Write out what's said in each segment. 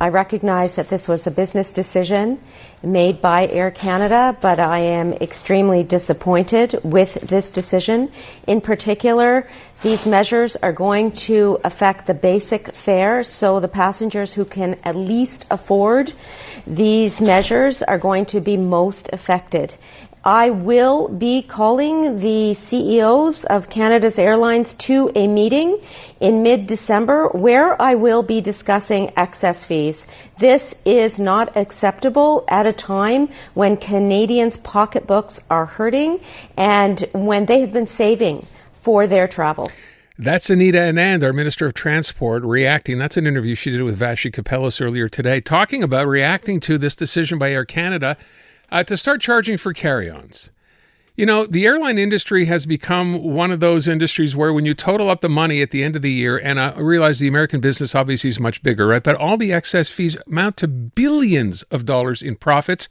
I recognize that this was a business decision made by Air Canada, but I am extremely disappointed with this decision. In particular, these measures are going to affect the basic fare, so the passengers who can at least afford these measures are going to be most affected. I will be calling the CEOs of Canada's airlines to a meeting in mid-December where I will be discussing excess fees. This is not acceptable at a time when Canadians' pocketbooks are hurting and when they have been saving for their travels. That's Anita Anand, our Minister of Transport, reacting. That's an interview she did with Vashi Kapelas earlier today, talking about reacting to this decision by Air Canada to start charging for carry-ons. You know, the airline industry has become one of those industries where when you total up the money at the end of the year, and I realize the American business obviously is much bigger, right? But all the excess fees amount to billions of dollars in profits.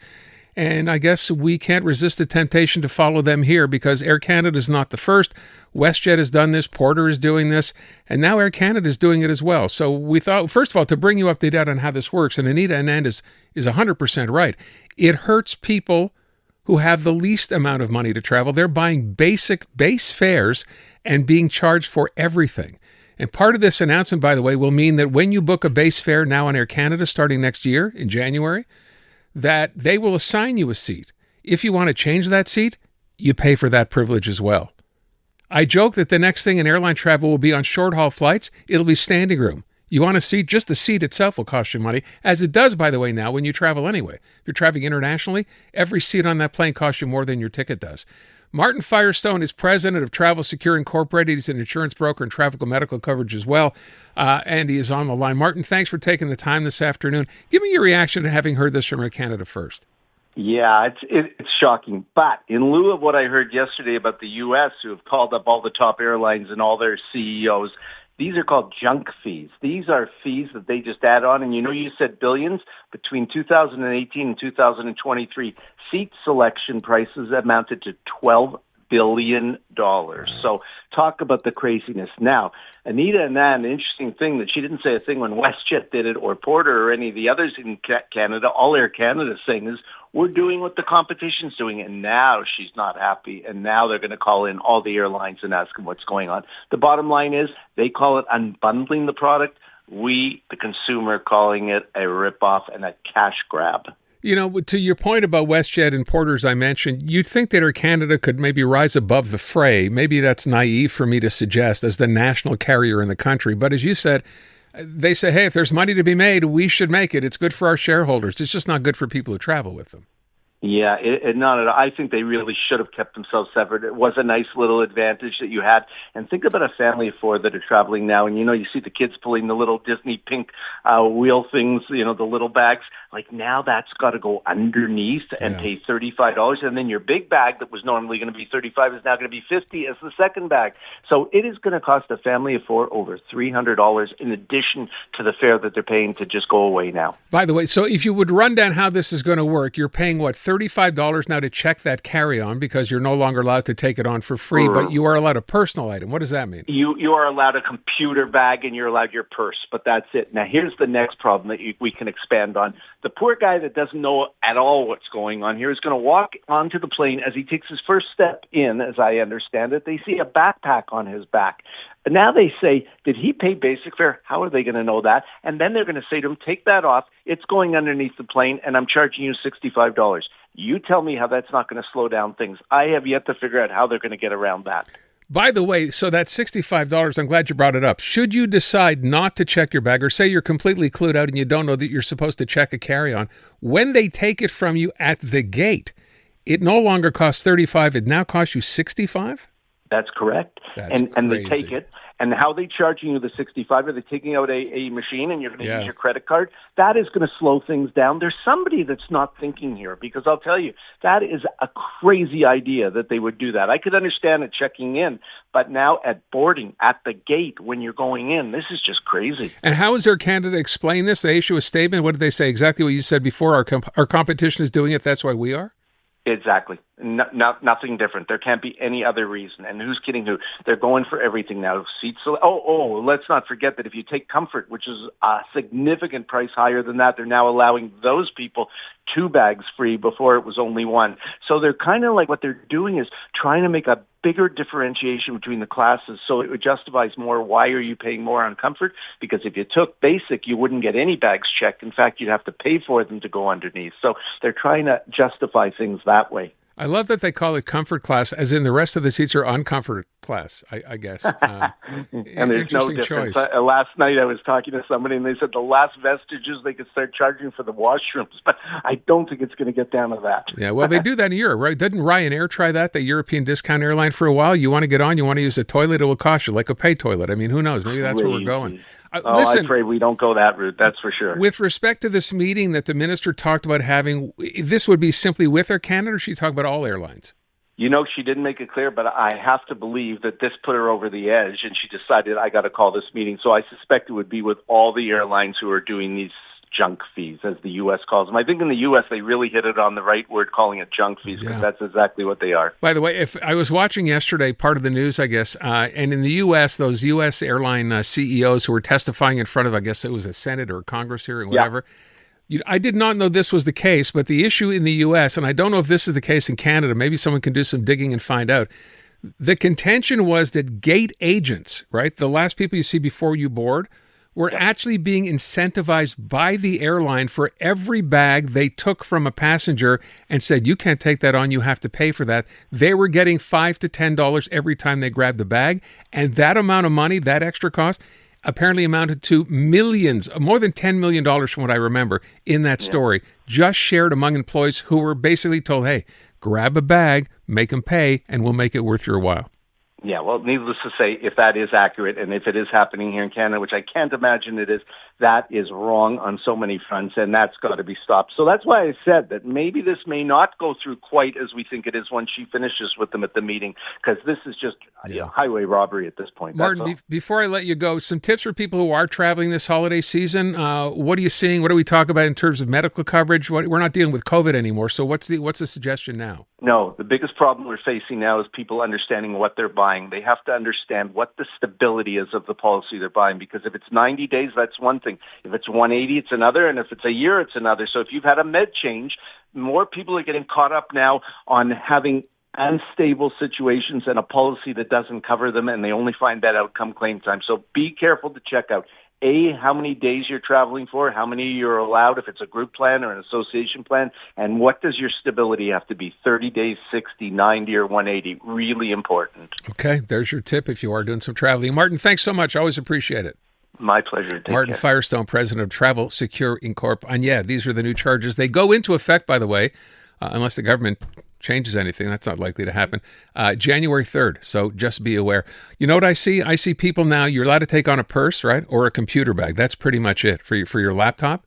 And I guess we can't resist the temptation to follow them here because Air Canada is not the first. WestJet has done this, Porter is doing this, and now Air Canada is doing it as well. So we thought, first of all, to bring you up to date on how this works, and Anita Anand is 100% right. It hurts people who have the least amount of money to travel. They're buying basic base fares and being charged for everything. And part of this announcement, by the way, will mean that when you book a base fare now on Air Canada starting next year in January, that they will assign you a seat. If you want to change that seat, you pay for that privilege as well. I joke that the next thing in airline travel will be on short-haul flights. It'll be standing room. You want a seat? Just the seat itself will cost you money, as it does, by the way, now when you travel anyway. If you're traveling internationally, every seat on that plane costs you more than your ticket does. Martin Firestone is president of Travel Secure Incorporated. He's an insurance broker and travel medical coverage as well, and he is on the line. Martin, thanks for taking the time this afternoon. Give me your reaction to having heard this from Air Canada first. Yeah, it's shocking. But in lieu of what I heard yesterday about the U.S., who have called up all the top airlines and all their CEOs, these are called junk fees. These are fees that they just add on. And you said billions. Between 2018 and 2023, seat selection prices amounted to $12 billion. So talk about the craziness. Now, Anita Anand, an interesting thing that she didn't say a thing when WestJet did it or Porter or any of the others in Canada. All Air Canada is saying is, we're doing what the competition's doing, and now she's not happy, and now they're going to call in all the airlines and ask them what's going on. The bottom line is they call it unbundling the product. We, the consumer, calling it a ripoff and a cash grab. You know, to your point about WestJet and Porter, as I mentioned, you'd think that Air Canada could maybe rise above the fray. Maybe that's naive for me to suggest as the national carrier in the country. But as you said, they say, hey, if there's money to be made, we should make it. It's good for our shareholders. It's just not good for people who travel with them. Yeah, not at all. I think they really should have kept themselves separate. It was a nice little advantage that you had. And think about a family of four that are traveling now. And, you see the kids pulling the little Disney pink wheel things, the little bags. Like now that's got to go underneath and pay $35. And then your big bag that was normally going to be $35 is now going to be $50 as the second bag. So it is going to cost a family of four over $300 in addition to the fare that they're paying to just go away now. By the way, so if you would run down how this is going to work, you're paying, what, $35 now to check that carry-on because you're no longer allowed to take it on for free, but you are allowed a personal item. What does that mean? You are allowed a computer bag and you're allowed your purse, but that's it. Now, here's the next problem that we can expand on. The poor guy that doesn't know at all what's going on here is going to walk onto the plane. As he takes his first step in, as I understand it, they see a backpack on his back. Now they say, did he pay basic fare? How are they going to know that? And then they're going to say to him, take that off. It's going underneath the plane, and I'm charging you $65. You tell me how that's not going to slow down things. I have yet to figure out how they're going to get around that. By the way, so that $65, I'm glad you brought it up. Should you decide not to check your bag or say you're completely clued out and you don't know that you're supposed to check a carry-on, when they take it from you at the gate, it no longer costs $35. It now costs you $65? That's correct. And they take it. And how are they charging you the $65? Are they taking out a machine and you're going to use your credit card? That is going to slow things down. There's somebody that's not thinking here because I'll tell you, that is a crazy idea that they would do that. I could understand it checking in, but now at boarding, at the gate, when you're going in, this is just crazy. And how is Air Canada explain this? They issue a statement. What did they say? Exactly what you said before. Our competition is doing it. That's why we are? Exactly. Nothing different. There can't be any other reason. And who's kidding who? They're going for everything now. Seats. Let's not forget that if you take Comfort, which is a significant price higher than that, they're now allowing those people 2 bags free before it was only 1. So they're kind of like, what they're doing is trying to make a bigger differentiation between the classes, so it justifies more. Why are you paying more on Comfort? Because if you took Basic, you wouldn't get any bags checked. In fact, you'd have to pay for them to go underneath. So they're trying to justify things that way. I love that they call it Comfort Class, as in the rest of the seats are uncomfort class, I guess. And there's no difference. Last night I was talking to somebody, and they said the last vestiges they could start charging for the washrooms, but I don't think it's going to get down to that. Yeah, well, they do that in Europe, right? Didn't Ryanair try that, the European discount airline, for a while? You want to get on, you want to use the toilet, it will cost you, like a pay toilet. I mean, who knows? Maybe that's where we're going. Listen, I pray we don't go that route, that's for sure. With respect to this meeting that the minister talked about having, this would be simply with Air Canada, or she talked about all airlines? She didn't make it clear, but I have to believe that this put her over the edge, and she decided, I got to call this meeting. So I suspect it would be with all the airlines who are doing these junk fees, as the U.S. calls them. I think in the U.S. they really hit it on the right word, calling it junk fees, because that's exactly what they are. By the way, if I was watching yesterday, part of the news, I guess, and in the U.S., those U.S. airline CEOs who were testifying in front of, I guess it was a Senate or a Congress hearing, whatever. I did not know this was the case, but the issue in the U.S., and I don't know if this is the case in Canada, maybe someone can do some digging and find out. The contention was that gate agents, right, the last people you see before you board, were actually being incentivized by the airline for every bag they took from a passenger and said, you can't take that on, you have to pay for that. They were getting $5 to $10 every time they grabbed the bag. And that amount of money, that extra cost, apparently amounted to millions, more than $10 million from what I remember in that story, just shared among employees who were basically told, hey, grab a bag, make them pay, and we'll make it worth your while. Yeah, well, needless to say, if that is accurate, and if it is happening here in Canada, which I can't imagine it is, that is wrong on so many fronts, and that's got to be stopped. So that's why I said that maybe this may not go through quite as we think it is when she finishes with them at the meeting, because this is just highway robbery at this point. Martin, before I let you go, some tips for people who are traveling this holiday season. What are you seeing? What do we talk about in terms of medical coverage? We're not dealing with COVID anymore, so what's the suggestion now? No, the biggest problem we're facing now is people understanding what they're buying. They have to understand what the stability is of the policy they're buying, because if it's 90 days, that's one thing. If it's 180, it's another. And if it's a year, it's another. So if you've had a med change, more people are getting caught up now on having unstable situations and a policy that doesn't cover them, and they only find that out come claim time. So be careful to check out how many days you're traveling for, how many you're allowed if it's a group plan or an association plan, and what does your stability have to be, 30 days, 60, 90, or 180. Really important. Okay, there's your tip if you are doing some traveling. Martin, thanks so much. Always appreciate it. My pleasure. Martin Firestone, president of Travel Secure Incorp. And these are the new charges. They go into effect, by the way, unless the government changes anything. That's not likely to happen. January 3rd. So just be aware. You know what I see? I see people now, you're allowed to take on a purse, right? Or a computer bag. That's pretty much it for your laptop.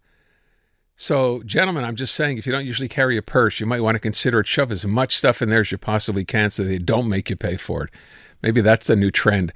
So, gentlemen, I'm just saying, if you don't usually carry a purse, you might want to consider it. Shove as much stuff in there as you possibly can so they don't make you pay for it. Maybe that's the new trend.